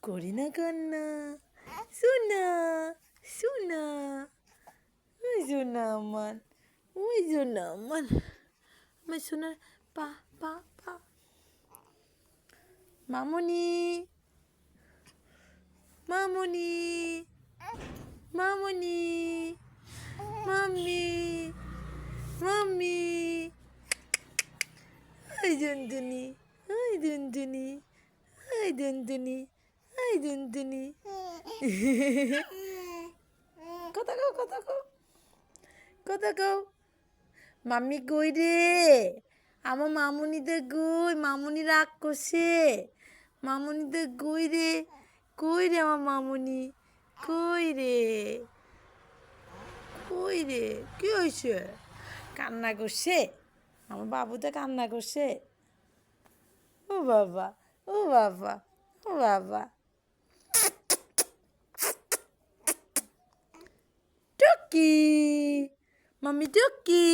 করি না কান্না। সোনা সোনা, ওই সোনা আমার, ওই সোনা আমার, আমার সোনার পা পা পা। মামুনি মামুনি মামুনি, মাম্মি মাম্মি, ওই দুনদুনি, ওই দুনদুনি, ওই দুনদুনি, ওই দুনদুনি। কথা কও, কথা কও, কথা কও। মাম্মি কই রে? আমার মামুনিদের কই? মামুনি রাগ করছে। মামুনিদের কই রে? কই রে আমার মামুনি? কই রে? কই রে? কি হয়েছে? কান্না করছে? আমার বাবুতে কান্না করছে? ও বাবা, ও বাবা, ও বাবা। টুকি, মাম্মি টুকি,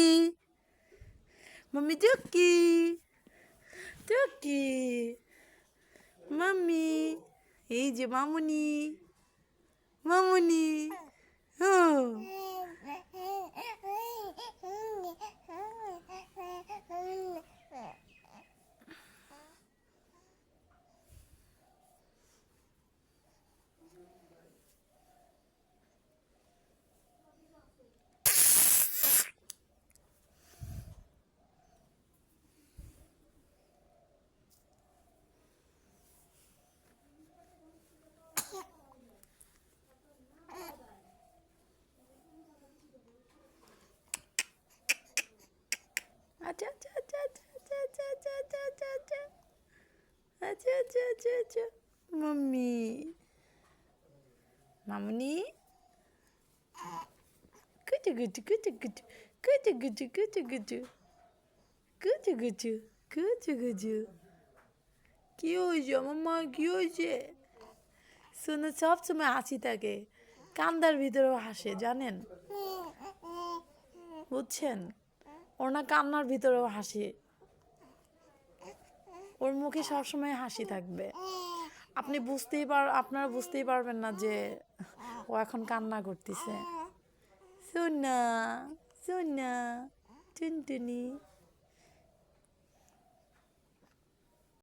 মাম্মি টুকি, টুকি, মাম্মি, এই যে মামুনি, মামুনি, হুম। আচ্ছা আচ্ছা আচ্ছা আচ্ছা আচ্ছা আচ্ছা আচ্ছা আচ্ছা আচ্ছা আচ্ছা আচ্ছা আচ্ছা আচ্ছা। মাম্মি, মামুনি, কুচু কুচু কুচু কুচু, কুচু কুচু কুচু কুচু, কুচু কুচু কুচু কুচু। কি হয়েছে আমার মা? কি হয়েছে? শুনে সবসময় হাসি থাকে, কান্দার ভিতরেও হাসে, জানেন? বুঝছেন? ওর না কান্নার ভিতরেও হাসি, ওর মুখে সবসময় হাসি থাকবে। আপনারা বুঝতেই পারবেন না যে ও এখন কান্না করতেছে। সোনা সোনা, টুনটুনি।